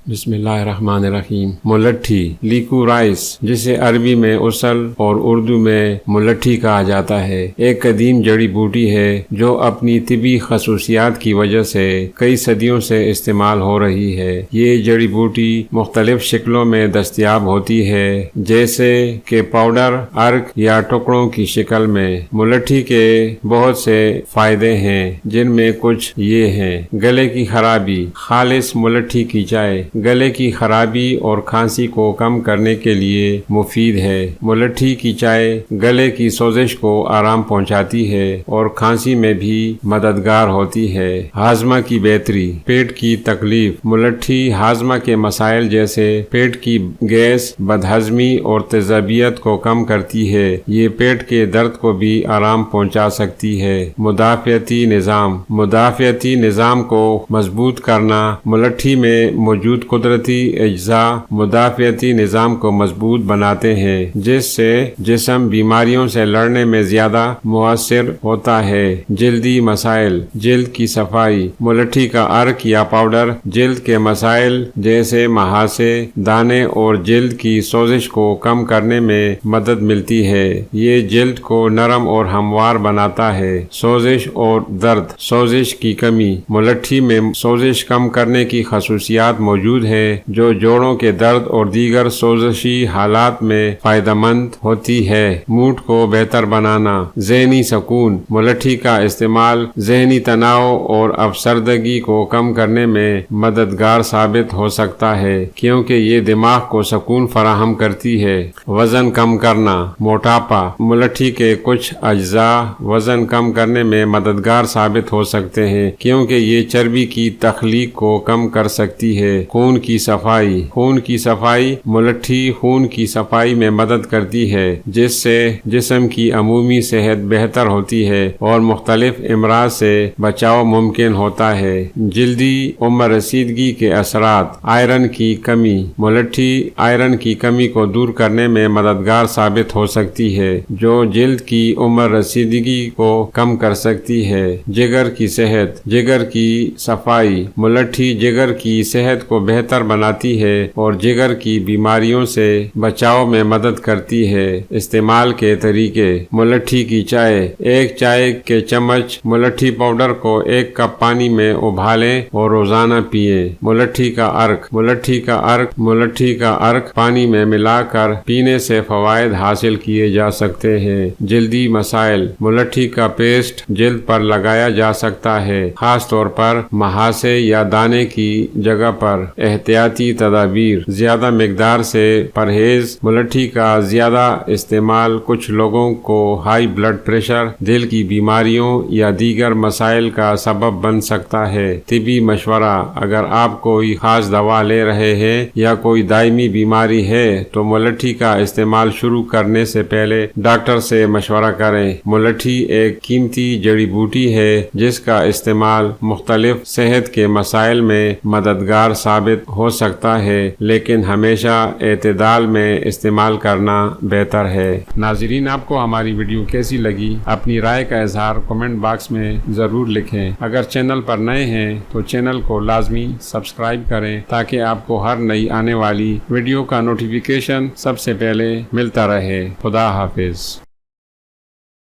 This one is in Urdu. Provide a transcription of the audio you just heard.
بسم اللہ الرحمن الرحیم۔ ملٹھی لیکورائس، جسے عربی میں اصل اور اردو میں ملٹھی کہا جاتا ہے، ایک قدیم جڑی بوٹی ہے جو اپنی طبی خصوصیات کی وجہ سے کئی صدیوں سے استعمال ہو رہی ہے۔ یہ جڑی بوٹی مختلف شکلوں میں دستیاب ہوتی ہے، جیسے کہ پاؤڈر، عرق یا ٹکڑوں کی شکل میں۔ ملٹھی کے بہت سے فائدے ہیں، جن میں کچھ یہ ہیں۔ گلے کی خرابی، خالص ملٹھی کی چائے گلے کی خرابی اور کھانسی کو کم کرنے کے لیے مفید ہے۔ ملٹھی کی چائے گلے کی سوزش کو آرام پہنچاتی ہے اور کھانسی میں بھی مددگار ہوتی ہے۔ ہاضمہ کی بہتری، پیٹ کی تکلیف، ملٹھی ہاضمہ کے مسائل جیسے پیٹ کی گیس، بدہضمی اور تیزابیت کو کم کرتی ہے۔ یہ پیٹ کے درد کو بھی آرام پہنچا سکتی ہے۔ مدافعتی نظام، مدافعتی نظام کو مضبوط کرنا، ملٹھی میں موجود قدرتی اجزاء مدافعتی نظام کو مضبوط بناتے ہیں، جس سے جسم بیماریوں سے لڑنے میں زیادہ مؤثر ہوتا ہے۔ جلدی مسائل، جلد کی صفائی، ملٹھی کا عرق یا پاؤڈر جلد کے مسائل جیسے مہاسے، دانے اور جلد کی سوزش کو کم کرنے میں مدد ملتی ہے۔ یہ جلد کو نرم اور ہموار بناتا ہے۔ سوزش اور درد، سوزش کی کمی، ملٹھی میں سوزش کم کرنے کی خصوصیات موجود ہے جو جوڑوں کے درد اور دیگر سوزشی حالات میں فائدہ مند ہوتی ہے۔ موڈ کو بہتر بنانا، ذہنی سکون، ملٹھی کا استعمال ذہنی تناؤ اور افسردگی کو کم کرنے میں مددگار ثابت ہو سکتا ہے، کیونکہ یہ دماغ کو سکون فراہم کرتی ہے۔ وزن کم کرنا، موٹاپا، ملٹھی کے کچھ اجزاء وزن کم کرنے میں مددگار ثابت ہو سکتے ہیں، کیونکہ یہ چربی کی تخلیق کو کم کر سکتی ہے۔ خون کی صفائی، خون کی صفائی، ملٹھی خون کی صفائی میں مدد کرتی ہے، جس سے جسم کی عمومی صحت بہتر ہوتی ہے اور مختلف امراض سے بچاؤ ممکن ہوتا ہے۔ جلدی عمر رسیدگی کے اثرات، آئرن کی کمی، ملٹھی آئرن کی کمی کو دور کرنے میں مددگار ثابت ہو سکتی ہے، جو جلد کی عمر رسیدگی کو کم کر سکتی ہے۔ جگر کی صحت، جگر کی صفائی، ملٹھی جگر کی صحت کو بہتر بناتی ہے اور جگر کی بیماریوں سے بچاؤ میں مدد کرتی ہے۔ استعمال کے طریقے، ملٹھی کی چائے، ایک چائے کے چمچ ملٹھی پاؤڈر کو ایک کپ پانی میں ابالیں اور روزانہ پئیں۔ ملٹھی کا عرق، ملٹھی کا عرق، ملٹھی کا عرق پانی میں ملا کر پینے سے فوائد حاصل کیے جا سکتے ہیں۔ جلدی مسائل، ملٹھی کا پیسٹ جلد پر لگایا جا سکتا ہے، خاص طور پر مہاسے یا دانے کی جگہ پر۔ احتیاطی تدابیر، زیادہ مقدار سے پرہیز، ملٹھی کا زیادہ استعمال کچھ لوگوں کو ہائی بلڈ پریشر، دل کی بیماریوں یا دیگر مسائل کا سبب بن سکتا ہے۔ طبی مشورہ، اگر آپ کوئی خاص دوا لے رہے ہیں یا کوئی دائمی بیماری ہے تو ملٹھی کا استعمال شروع کرنے سے پہلے ڈاکٹر سے مشورہ کریں۔ ملٹھی ایک قیمتی جڑی بوٹی ہے جس کا استعمال مختلف صحت کے مسائل میں مددگار ثابت ہو سکتا ہے، لیکن ہمیشہ اعتدال میں استعمال کرنا بہتر ہے۔ ناظرین، آپ کو ہماری ویڈیو کیسی لگی؟ اپنی رائے کا اظہار کمنٹ باکس میں ضرور لکھیں۔ اگر چینل پر نئے ہیں تو چینل کو لازمی سبسکرائب کریں تاکہ آپ کو ہر نئی آنے والی ویڈیو کا نوٹیفیکیشن سب سے پہلے ملتا رہے۔ خدا حافظ۔